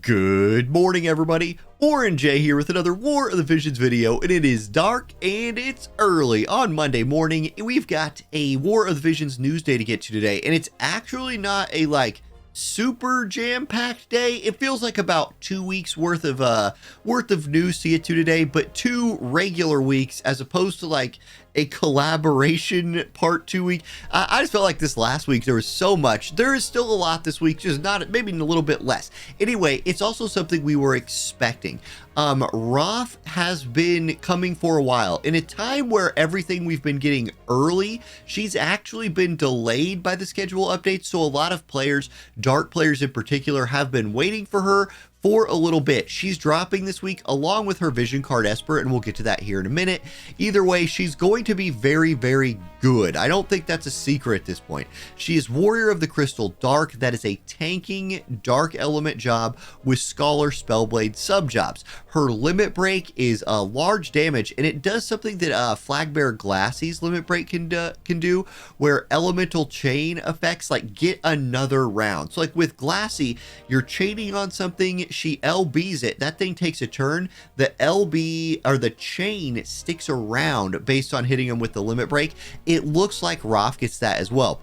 Good morning, everybody. Warren J here with another War of the Visions video, and it is dark and it's early on Monday morning. We've got a War of the Visions news day to get to today, and it's actually not a super jam-packed day. It feels like about 2 weeks worth of news to get to today, but 2 regular weeks as opposed to a collaboration part 2 week. I just felt like this last week there was so much. There is still a lot this week, just not, maybe a little bit less. Anyway, it's also something we were expecting. Roth has been coming for a while. In a time where everything we've been getting early, she's actually been delayed by the schedule updates. So a lot of players, dark players in particular, have been waiting for her for a little bit. She's dropping this week along with her vision card Esper, and we'll get to that here in a minute. Either way, she's going to be very, very good. I don't think that's a secret at this point. She is Warrior of the Crystal Dark. That is a tanking dark element job with Scholar Spellblade sub jobs. Her limit break is a large damage, and it does something that Flagbearer Glassy's limit break can do, where elemental chain effects get another round. So with Glassy, you're chaining on something, she LBs it, that thing takes a turn, the LB or the chain sticks around based on hitting them with the limit break. It looks like Roth gets that as well.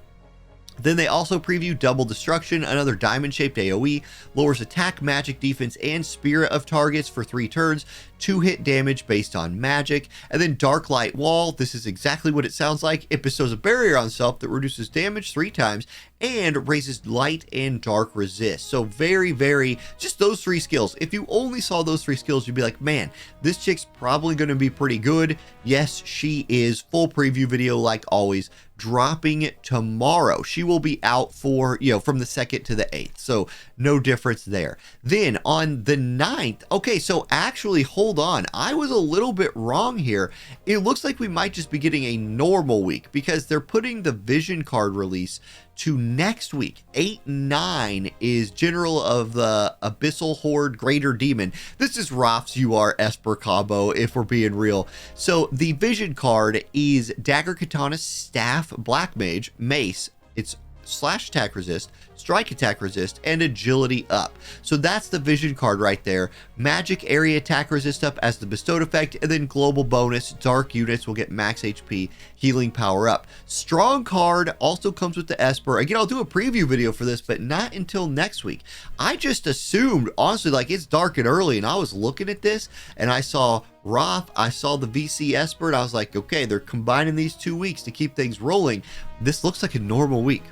Then they also preview Double Destruction, another diamond-shaped AoE, lowers attack, magic, defense, and spirit of targets for 3 turns, 2-hit damage based on magic. And then Dark Light Wall, this is exactly what it sounds like. It bestows a barrier on self that reduces damage 3 times and raises light and dark resist. So very, very, just those 3 skills. If you only saw those 3 skills, you'd be like, man, this chick's probably going to be pretty good. Yes, she is. Full preview video like always, dropping tomorrow. She will be out for, from the 2nd to the 8th. So no difference there. Then on the 9th, okay, so actually, hold on. I was a little bit wrong here. It looks like we might just be getting a normal week because they're putting the vision card release to next week. 8-9 is General of the Abyssal Horde Greater Demon. This is Roth's UR Esper combo, if we're being real. So the vision card is Dagger, Katana, Staff, Black Mage, Mace. It's slash attack resist, strike attack resist, and agility up. So that's the vision card right there. Magic area attack resist up as the bestowed effect, and then global bonus, dark units will get max HP, healing power up. Strong card also comes with the Esper. Again, I'll do a preview video for this, but not until next week. I just assumed, honestly, it's dark and early, and I was looking at this, and I saw Roth, I saw the VC Esper, and I was like, okay, they're combining these 2 weeks to keep things rolling. This looks like a normal week.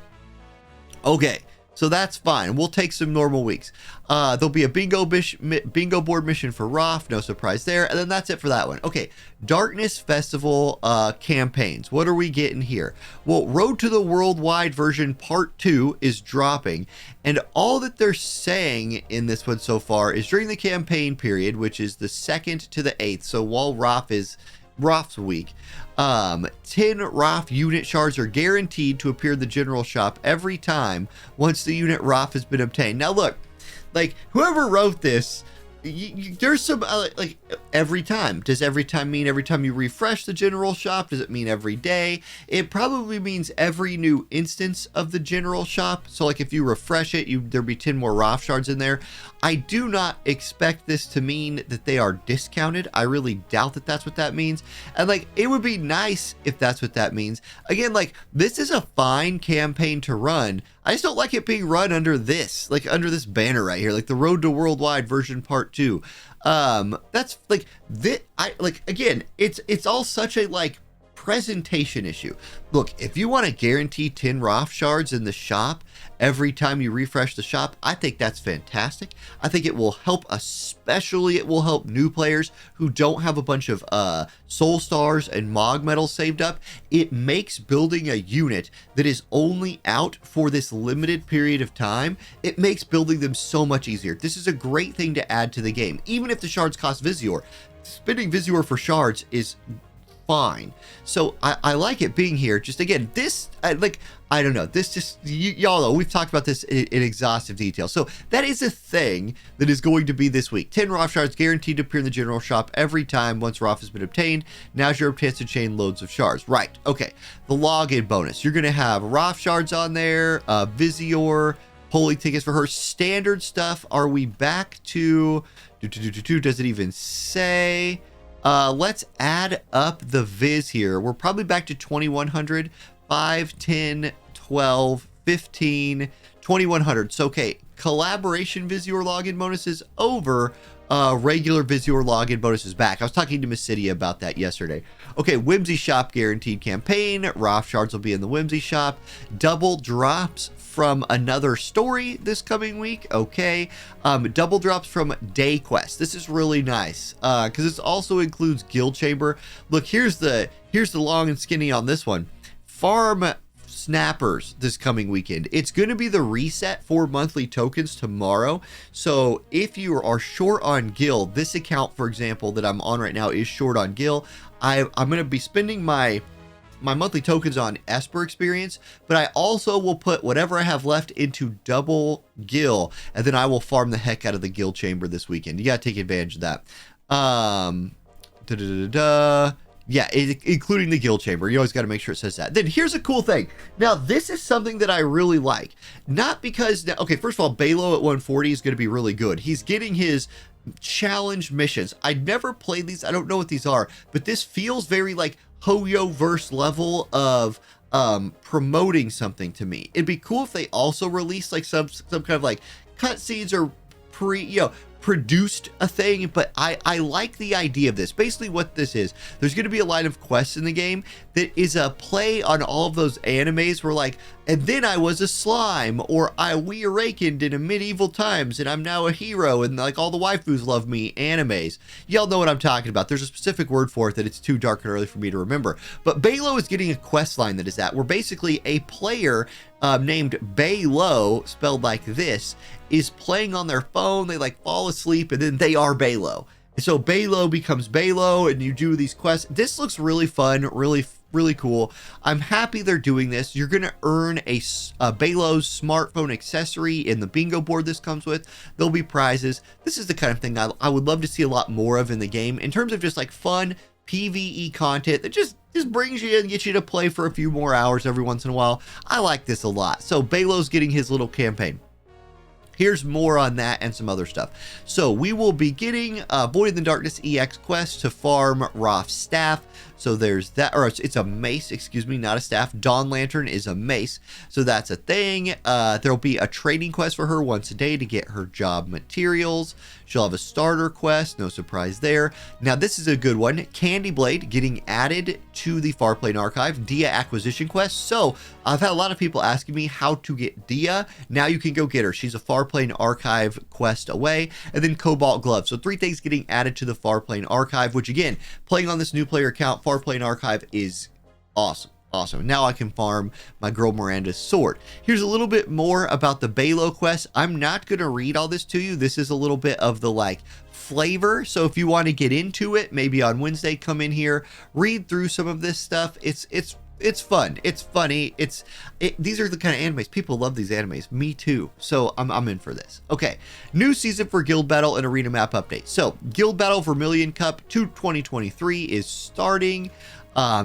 Okay, so that's fine. We'll take some normal weeks. There'll be a bingo board mission for Roth. No surprise there. And then that's it for that one. Okay, Darkness Festival campaigns. What are we getting here? Well, Road to the Worldwide version part 2 is dropping. And all that they're saying in this one so far is during the campaign period, which is the 2nd to the 8th. So while Roth's week, 10 Roth unit shards are guaranteed to appear in the general shop every time once the unit Roth has been obtained. Now look, whoever wrote this, there's some every time. Does every time mean every time you refresh the general shop? Does it mean every day? It probably means every new instance of the general shop. So if you refresh it, there'll be 10 more Roth shards in there. I do not expect this to mean that they are discounted. I really doubt that that's what that means. And it would be nice if that's what that means. Again, this is a fine campaign to run. I just don't like it being run under this, under this banner right here, the Road to Worldwide version part 2. That's again, it's all such a presentation issue. Look, if you want to guarantee 10 Roth shards in the shop every time you refresh the shop, I think that's fantastic. I think it will help, especially it will help new players who don't have a bunch of soul stars and mog medals saved up. It makes building a unit that is only out for this limited period of time, it makes building them so much easier. This is a great thing to add to the game. Even if the shards cost Visior, spending Visior for shards is fine. So I like it being here. Just again, this I don't know, this just, y'all know we've talked about this in exhaustive detail. So that is a thing that is going to be this week. 10 Roth shards guaranteed to appear in the general shop every time once Roth has been obtained. Now's your chance to chain loads of shards. Right, okay. The login bonus, you're going to have Roth shards on there, Visior, polling tickets for her. Standard stuff, are we back to, does it even say? Let's add up the viz here. We're probably back to 2100, 5, 10, 12, 15, 2100. So, okay, collaboration Vizor login bonuses over regular Vizor login bonuses back. I was talking to Miss City about that yesterday. Okay, Whimsy Shop guaranteed campaign. Roth shards will be in the Whimsy Shop. Double drops from another story this coming week. Okay, double drops from Day Quest. This is really nice because this also includes Guild Chamber. Look, here's the long and skinny on this one. Farm snappers this coming weekend. It's going to be the reset for monthly tokens tomorrow. So if you are short on Guild, this account, for example, that I'm on right now is short on Guild. I'm going to be spending my monthly tokens on Esper experience, but I also will put whatever I have left into double Guild, and then I will farm the heck out of the Guild Chamber this weekend. You got to take advantage of that. Yeah, including the Guild Chamber. You always got to make sure it says that. Then here's a cool thing. Now, this is something that I really like. Not because, okay, first of all, Balo at 140 is going to be really good. He's getting his challenge missions. I've never played these. I don't know what these are, but this feels very like Hoyo-verse level of promoting something to me. It'd be cool if they also released like some kind of like cutscenes or produced a thing, but I like the idea of this. Basically what this is, there's going to be a line of quests in the game that is a play on all of those animes where like, and then I was a slime, or we awakened in a medieval times and I'm now a hero and like all the waifus love me animes. Y'all know what I'm talking about. There's a specific word for it that it's too dark and early for me to remember. But Balo is getting a quest line that is that, where basically a player named Balo, spelled like this, is playing on their phone. They like fall asleep and then they are Balo. So Balo becomes Balo and you do these quests. This looks really fun, really cool. I'm happy they're doing this. You're going to earn a Balo's smartphone accessory in the bingo board this comes with. There'll be prizes. This is the kind of thing I would love to see a lot more of in the game in terms of just like fun PvE content that just brings you in and gets you to play for a few more hours every once in a while. I like this a lot. So Balo's getting his little campaign. Here's more on that and some other stuff. So we will be getting Void in the Darkness EX quest to farm Roth staff. So there's that, or it's a mace, excuse me, not a staff. Dawn Lantern is a mace. So that's a thing. There'll be a trading quest for her once a day to get her job materials. She'll have a starter quest, no surprise there. Now this is a good one. Candy Blade getting added to the Farplane archive. Dia acquisition quest. So I've had a lot of people asking me how to get Dia. Now you can go get her. She's a Farplane archive quest away. And then Cobalt Glove. So 3 things getting added to the Farplane archive, which again, playing on this new player account, Farplane archive is awesome. Awesome. Now I can farm my girl Miranda's sword. Here's a little bit more about the Balo quest. I'm not going to read all this to you. This is a little bit of the like flavor. So if you want to get into it, maybe on Wednesday, come in here, read through some of this stuff. It's fun. It's funny. These are the kind of animes. People love these animes. Me too. So I'm in for this. Okay. New season for Guild Battle and Arena Map update. So Guild Battle Vermilion Cup 2023 is starting.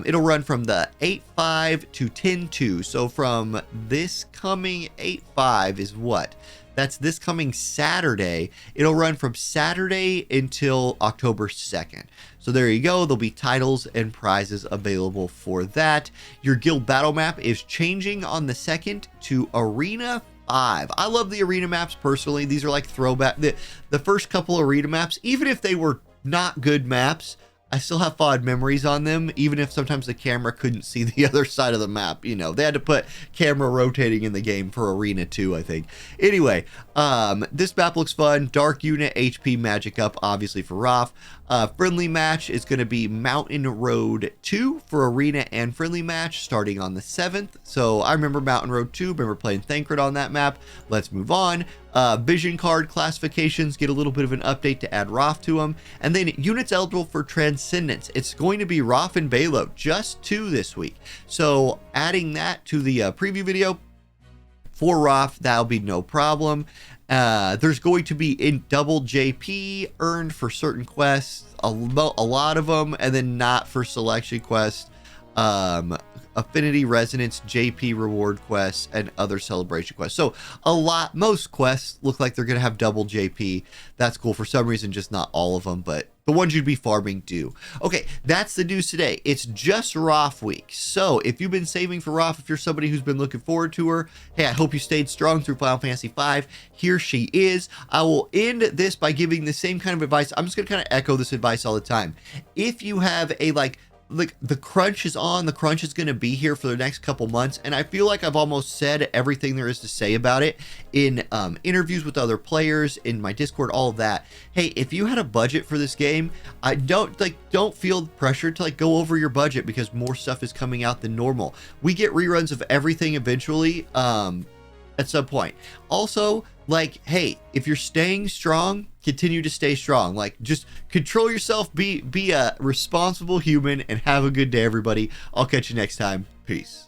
It'll run from the 8/5 to 10/2. So from this coming 8/5 is what? That's this coming Saturday. It'll run from Saturday until October 2nd. So there you go. There'll be titles and prizes available for that. Your guild battle map is changing on the 2nd to Arena 5. I love the arena maps personally. These are like throwback. The first couple arena maps, even if they were not good maps, I still have fond memories on them, even if sometimes the camera couldn't see the other side of the map. You know, they had to put camera rotating in the game for Arena 2, I think. Anyway, this map looks fun. Dark Unit, HP Magic up, obviously, for Roth. Friendly match is going to be Mountain Road 2 for Arena and Friendly match starting on the 7th. So I remember Mountain Road 2, remember playing Thancred on that map. Let's move on. Vision card classifications get a little bit of an update to add Roth to them. And then units eligible for Transcendence. It's going to be Roth and Balo, just 2 this week. So adding that to the preview video for Roth, that'll be no problem. There's going to be in double JP earned for certain quests, a lot of them, and then not for selection quests. Affinity Resonance, JP reward quests, and other celebration quests. So most quests look like they're going to have double JP. That's cool. For some reason, just not all of them, but the ones you'd be farming do. Okay, that's the news today. It's just Roth week. So if you've been saving for Roth, if you're somebody who's been looking forward to her, hey, I hope you stayed strong through Final Fantasy V. Here she is. I will end this by giving the same kind of advice. I'm just going to kind of echo this advice all the time. If you have a like the crunch is on, the crunch is going to be here for the next couple months, and I feel like I've almost said everything there is to say about it in interviews with other players, in my Discord, all of that. Hey, if you had a budget for this game, I don't feel pressure to go over your budget, because more stuff is coming out than normal. We get reruns of everything eventually at some point. Also, hey, if you're staying strong, continue to stay strong. Just control yourself, be a responsible human, and have a good day, everybody. I'll catch you next time. Peace.